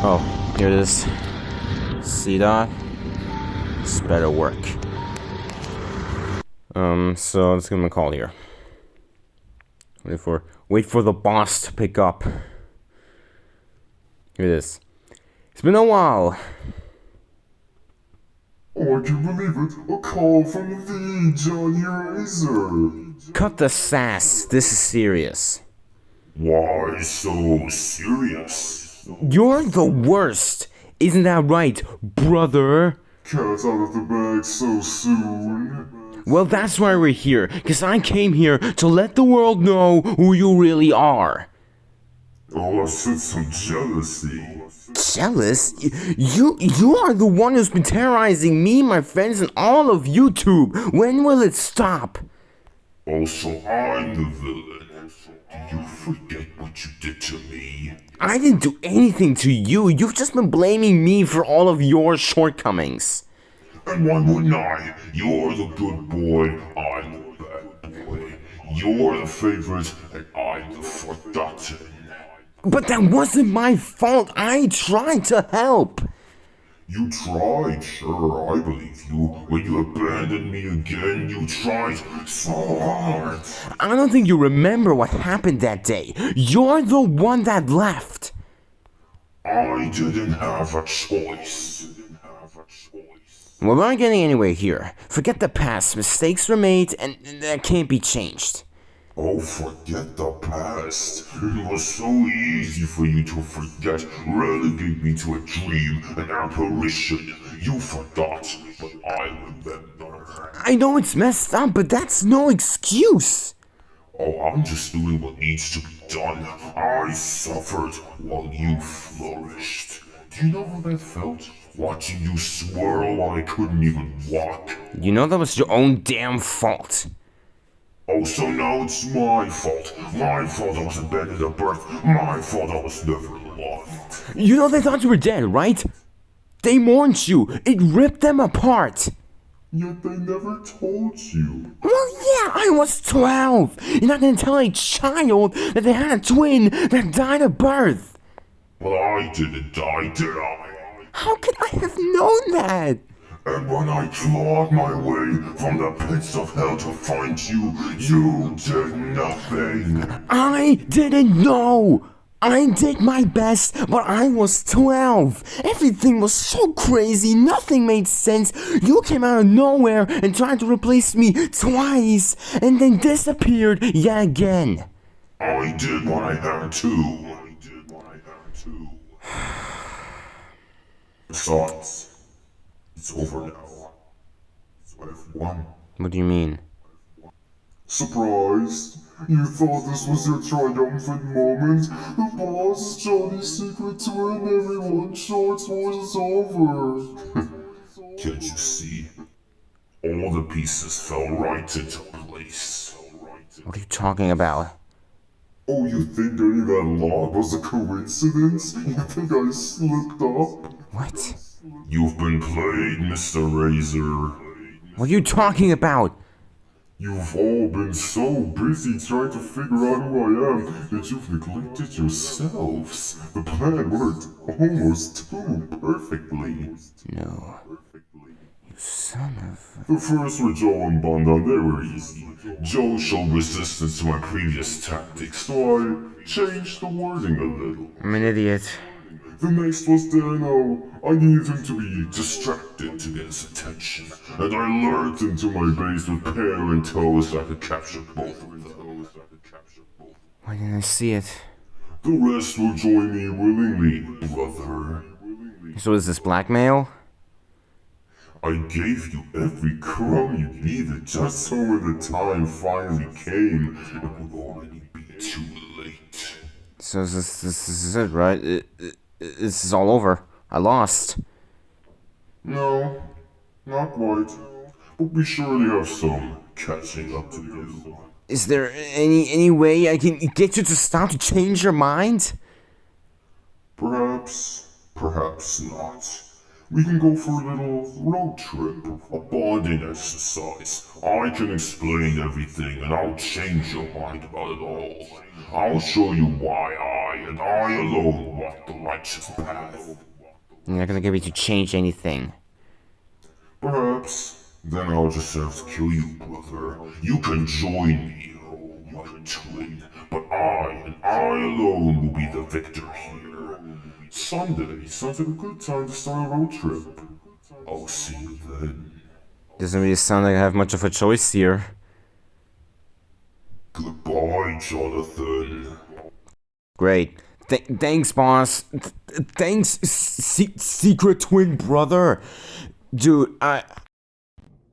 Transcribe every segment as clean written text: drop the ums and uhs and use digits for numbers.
Oh, here it is. See that? This better work. So let's give him a call here. Wait for the boss to pick up. Here it is. It's been a while. Oh, I can't believe it. A call from the Johnny Razor. Cut the sass. This is serious. Why so serious? You're the worst. Isn't that right, brother? Cat out of the bag so soon. Well, that's why we're here. Because I came here to let the world know who you really are. Oh, I sense some jealousy. Jealous? You are the one who's been terrorizing me, my friends, and all of YouTube. When will it stop? Oh, so I'm the villain. Do you forget what you did to me? I didn't do anything to you. You've just been blaming me for all of your shortcomings. And why wouldn't I? You're the good boy, I'm the bad boy. You're the favorite, and I'm the forgotten. But that wasn't my fault. I tried to help. You tried, sure, I believe you. When you abandoned me again, you tried so hard. I don't think you remember what happened that day. You're the one that left. I didn't have a choice. Well, we're not getting anywhere here. Forget the past. Mistakes were made, and that can't be changed. Oh, forget the past. It was so easy for you to forget. Relegate me to a dream, an apparition. You forgot, but I remember. I know it's messed up, but that's no excuse. Oh, I'm just doing what needs to be done. I suffered while you flourished. Do you know how that felt? Watching you swirl while I couldn't even walk. You know that was your own damn fault. Oh, so now it's my fault. My fault I was abandoned at birth. My fault I was never loved. You know they thought you were dead, right? They mourned you. It ripped them apart. Yet they never told you. Well, yeah, I was 12. You're not gonna tell a child that they had a twin that died at birth. Well, I didn't die, did I? How could I have known that? And when I clawed my way from the pits of hell to find you, you did nothing. I didn't know. I did my best, but I was 12. Everything was so crazy, nothing made sense. You came out of nowhere and tried to replace me twice, and then disappeared yet again. I did what I had to. Besides, it's over now. I've won. What do you mean? Surprised? You thought this was your triumphant moment? The boss, Johnny's secret to it, and everyone shorts was over. Can't you see? All the pieces fell right into place. What are you talking about? Oh, you think getting that log was a coincidence? You think I slipped up? What? You've been played, Mr. Razor. What are you talking about? You've all been so busy trying to figure out who I am that you've neglected yourselves. The plan worked almost too perfectly. No. You son of The first were Joe and Bonda, they were easy. Joe showed resistance to my previous tactics, so I changed the wording a little. I'm an idiot. The next was Dano. I needed him to be distracted to get his attention, and I lured him to my base with pair and toe so I could capture both of them. Why didn't I see it? The rest will join me willingly, brother. So is this blackmail? I gave you every crumb you needed just so when the time finally came, it would already be too late. So this is it, right? This is all over. I lost. No, not quite. But we surely have some catching up to do. Is there any way I can get you to stop to change your mind? Perhaps not. We can go for a little road trip, a bonding exercise. I can explain everything and I'll change your mind about it all. I'll show you why I and I alone walk the righteous path. You're not gonna get me to change anything. Perhaps. Then I'll just have to kill you, brother. You can join me, oh my twin. But I and I alone will be the victor here. Sunday sounds like a good time to start a road trip. I'll see you then. Doesn't really sound like I have much of a choice here. Goodbye, Jonathan. Great. Thanks, boss. Thanks, secret twin brother. Dude,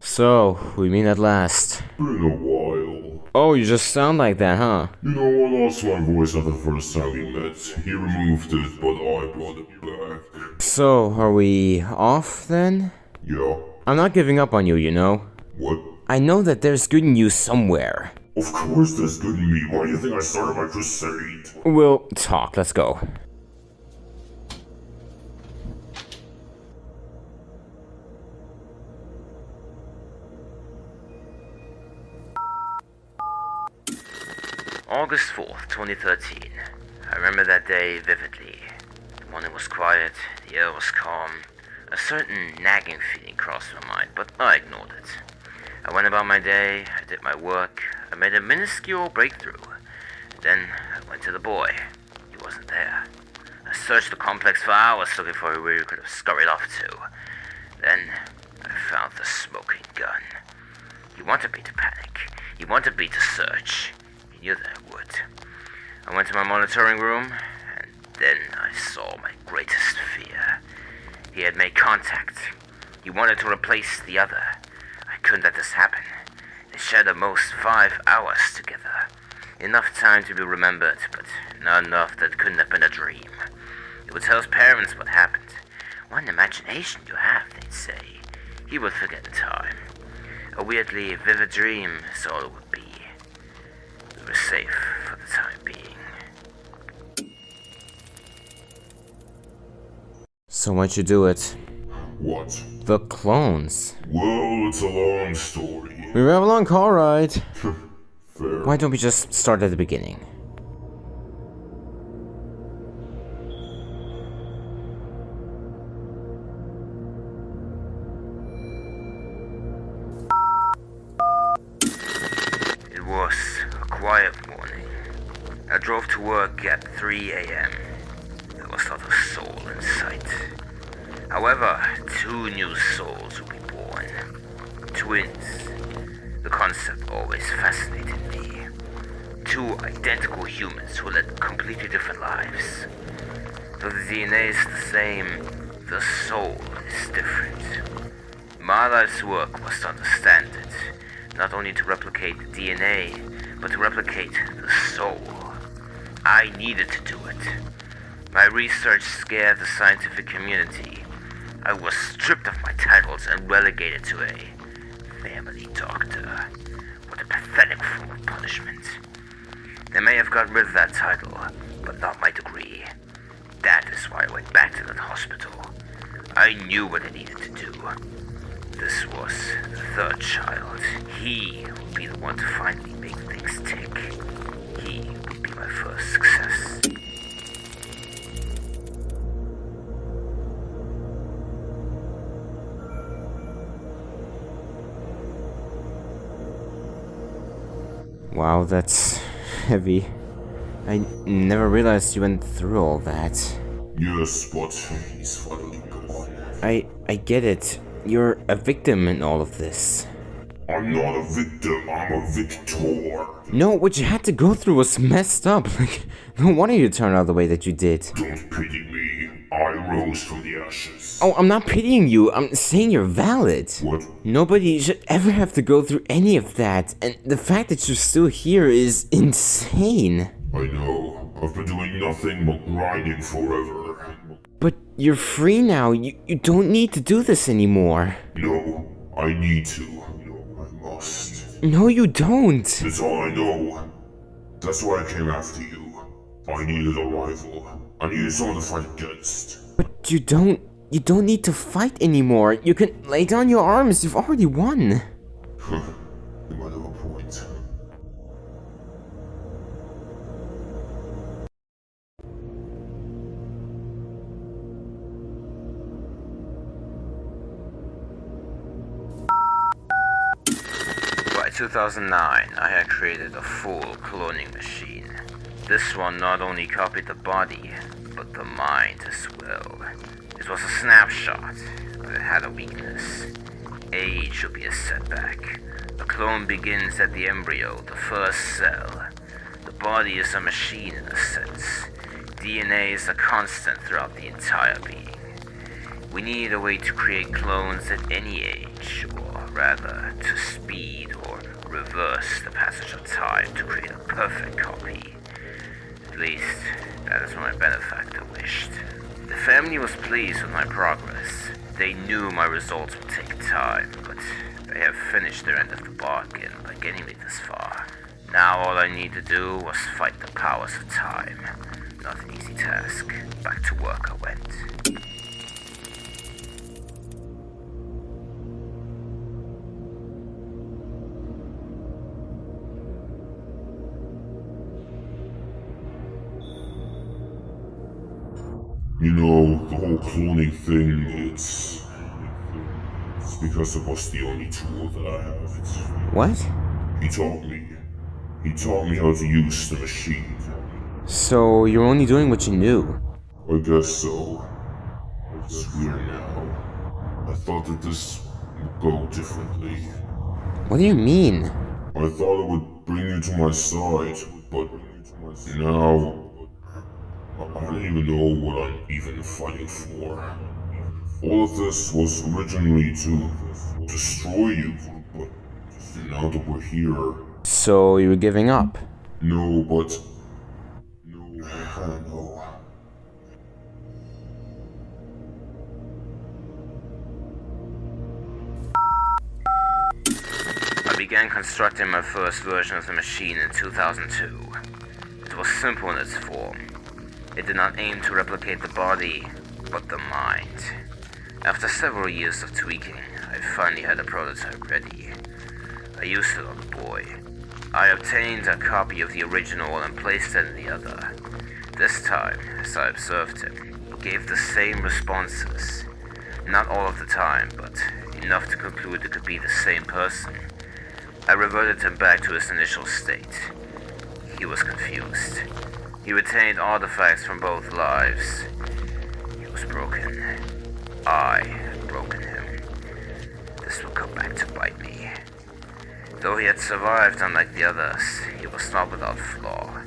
So, we meet at last. Been a while. Oh, you just sound like that, huh? You know, I lost my voice after the first time we met. He removed it, but I brought it back. So, are we off then? Yeah. I'm not giving up on you, you know? What? I know that there's good in you somewhere. Of course there's good in me. Why do you think I started my crusade? We'll talk, let's go. August 4th, 2013. I remember that day vividly. The morning was quiet, the air was calm. A certain nagging feeling crossed my mind, but I ignored it. I went about my day, I did my work, I made a minuscule breakthrough. Then I went to the boy. He wasn't there. I searched the complex for hours looking for where he could have scurried off to. Then I found the smoking gun. He wanted me to panic. He wanted me to search. He knew that I would. I went to my monitoring room, and then I saw my greatest fear. He had made contact. He wanted to replace the other. I couldn't let this happen. They shared at most 5 hours together. Enough time to be remembered, but not enough that couldn't have been a dream. He would tell his parents what happened. What an imagination you have, they'd say. He would forget in time. A weirdly vivid dream is all it would be. We were safe for the time being. So why'd you do it? What? The clones. Well, it's a long story. We have a long car ride. Fair. Why don't we just start at the beginning? It was a quiet morning. I drove to work at 3 a.m. There was not a soul in sight. However, 2 new souls will be born. Twins. The concept always fascinated me. 2 identical humans who led completely different lives. Though the DNA is the same, the soul is different. My life's work was to understand it, not only to replicate the DNA, but to replicate the soul. I needed to do it. My research scared the scientific community. I was stripped of my titles and relegated to a family doctor. What a pathetic form of punishment. They may have gotten rid of that title, but not my degree. That is why I went back to that hospital. I knew what I needed to do. This was the 3rd child. He would be the one to finally make things tick. He would be my first success. Wow, that's heavy. I never realized you went through all that. Yes, but he's finally gone. I get it. You're a victim in all of this. I'm not a victim, I'm a victor. No, what you had to go through was messed up. Like, no wonder you turned out the way that you did. Don't pity me. I rose from the ashes. Oh, I'm not pitying you. I'm saying you're valid. What? Nobody should ever have to go through any of that. And the fact that you're still here is insane. I know. I've been doing nothing but grinding forever. But you're free now. You don't need to do this anymore. No, I need to. I must. No, you don't. It's all I know. That's why I came after you. I needed a rival. I needed someone to fight against. But you don't need to fight anymore. You can lay down your arms. You've already won. You might have a point. 2009, I had created a full cloning machine. This one not only copied the body, but the mind as well. It was a snapshot, but it had a weakness. Age would be a setback. A clone begins at the embryo, the first cell. The body is a machine in a sense. DNA is a constant throughout the entire being. We need a way to create clones at any age, or rather, to speed or reverse the passage of time to create a perfect copy. At least, that is what my benefactor wished. The family was pleased with my progress. They knew my results would take time, but they have finished their end of the bargain by getting me this far. Now all I need to do was fight the powers of time. Not an easy task. Back to work I went. You know, the whole cloning thing, it's because it was the only tool that I have. What? He taught me. He taught me how to use the machine. So you're only doing what you knew? I guess so. It's weird now. I thought that this would go differently. What do you mean? I thought it would bring you to my side, but now I don't even know what I'm even fighting for. All of this was originally to destroy you, but now that we're here... So you were giving up? No, but... I don't know. I began constructing my first version of the machine in 2002. It was simple in its form. It did not aim to replicate the body, but the mind. After several years of tweaking, I finally had a prototype ready. I used it on the boy. I obtained a copy of the original and placed it in the other. This time, as I observed him, he gave the same responses. Not all of the time, but enough to conclude it could be the same person. I reverted him back to his initial state. He was confused. He retained artifacts from both lives. He was broken. I had broken him. This would come back to bite me. Though he had survived unlike the others, he was not without flaw.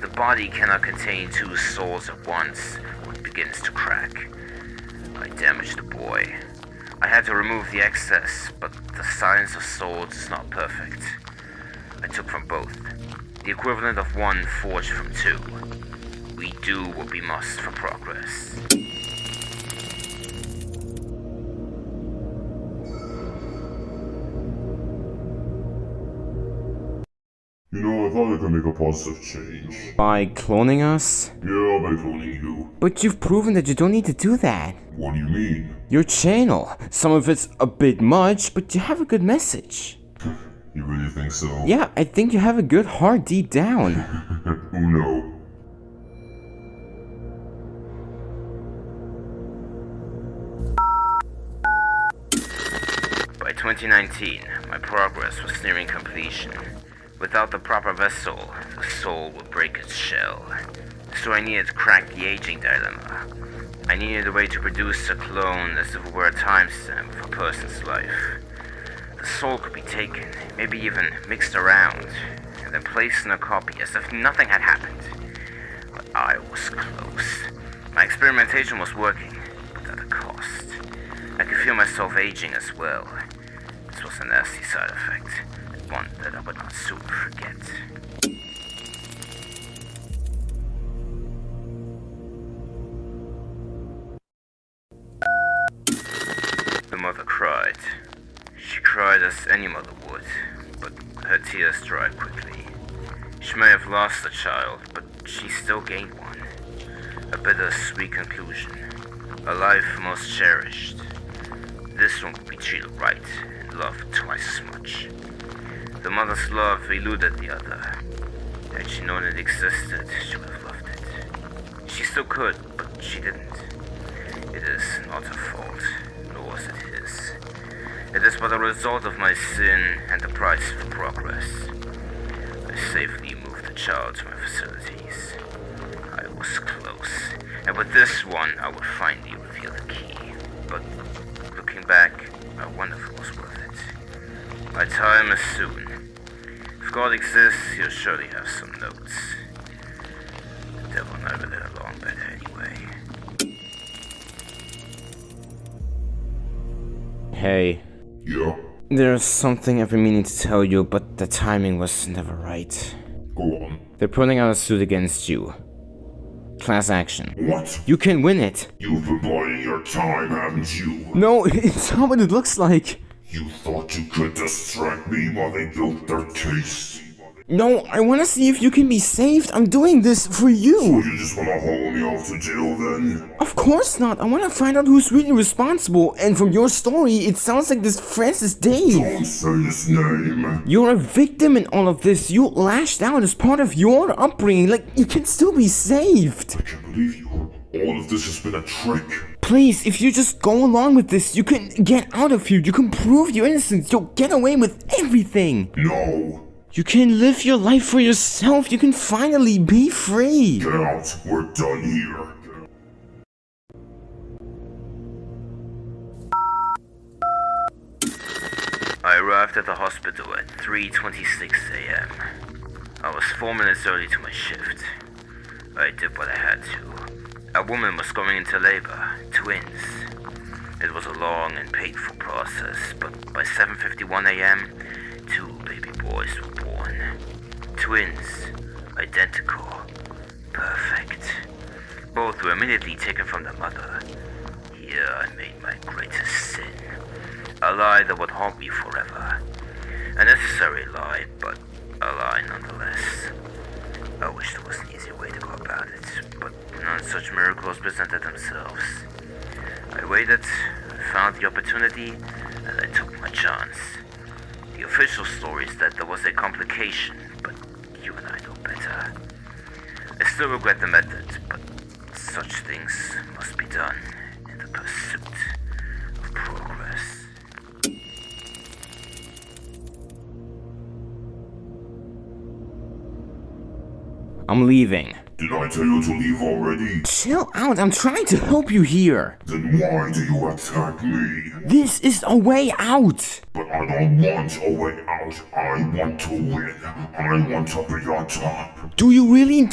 The body cannot contain two souls at once when it begins to crack. I damaged the boy. I had to remove the excess, but the science of souls is not perfect. I took from both. The equivalent of one forged from two. We do what we must for progress. You know, I thought I could make a positive change. By cloning us? Yeah, by cloning you. But you've proven that you don't need to do that. What do you mean? Your channel. Some of it's a bit much, but you have a good message. You really think so? Yeah, I think you have a good heart deep down. Uno. By 2019, my progress was nearing completion. Without the proper vessel, the soul would break its shell. So I needed to crack the aging dilemma. I needed a way to produce a clone as if it were a timestamp of a person's life. The soul could be taken, maybe even mixed around, and then placed in a copy as if nothing had happened. But I was close. My experimentation was working, but at a cost. I could feel myself aging as well. This was a nasty side effect, and one that I would not soon forget. The mother cried. She cried as any mother would, but her tears dried quickly. She may have lost a child, but she still gained one. A bittersweet conclusion. A life most cherished. This one would be treated right and loved twice as much. The mother's love eluded the other. Had she known it existed, she would have loved it. She still could, but she didn't. It is not her fault, nor was it his. It is but a result of my sin and the price for progress. I safely moved the child to my facilities. I was close, and with this one, I would finally reveal the key. But looking back, I wonder if it was worth it. My time is soon. If God exists, he'll surely have some notes. The devil never did a long better anyway. Hey, Yeah? there's something I've been meaning to tell you, but the timing was never right. Go on. They're putting out a suit against you. Class action. What? You can win it. You've been biding your time, haven't you? No, it's not what it looks like. You thought you could distract me while they built their case? No, I want to see if you can be saved. I'm doing this for you. You just wanna haul me off to jail then? Of course not. I want to find out who's really responsible. And from your story, it sounds like this Francis Dave. Don't say his name. You're a victim in all of this. You lashed out as part of your upbringing. Like, you can still be saved. I can't believe you. All of this has been a trick. Please, if you just go along with this, you can get out of here. You can prove your innocence. You'll get away with everything. No. You can live your life for yourself. You can finally be free. Get out. We're done here. I arrived at the hospital at 3:26 a.m. I was 4 minutes early to my shift. I did what I had to. A woman was going into labor, twins. It was a long and painful process, but by 7:51 a.m., 2 baby boys were born. Twins, identical, perfect. Both were immediately taken from their mother. Here I made my greatest sin. A lie that would haunt me forever. A necessary lie, but a lie nonetheless. I wish there was an easier way to go about it, but none such miracles presented themselves. I waited, found the opportunity, and I took my chance. The official story is that there was a complication, but you and I know better. I still regret the method, but such things must be done in the pursuit of progress. I'm leaving. Did I tell you to leave already? Chill out. I'm trying to help you here. Then why do you attack me? This is a way out. But I don't want a way out. I want to win. I want to be on top. Do you really?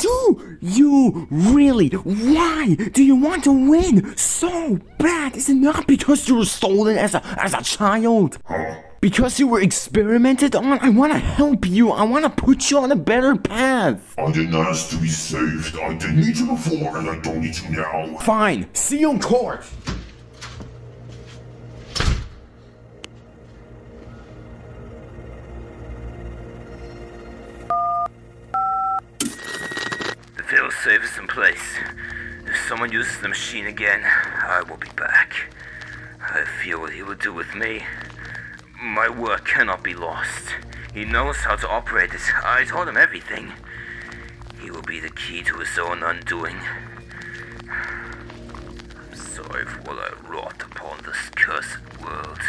Why do you want to win so bad? Is it not because you were stolen as a child? Huh? Because you were experimented on? I want to help you. I want to put you on a better path. I didn't ask to be saved. I didn't need you before, and I don't need you now. Fine. See you in court. The fail-safe is in place. If someone uses the machine again, I will be back. I feel what he will do with me. My work cannot be lost. He knows how to operate it. I taught him everything. He will be the key to his own undoing. I'm sorry for what I wrought upon this cursed world.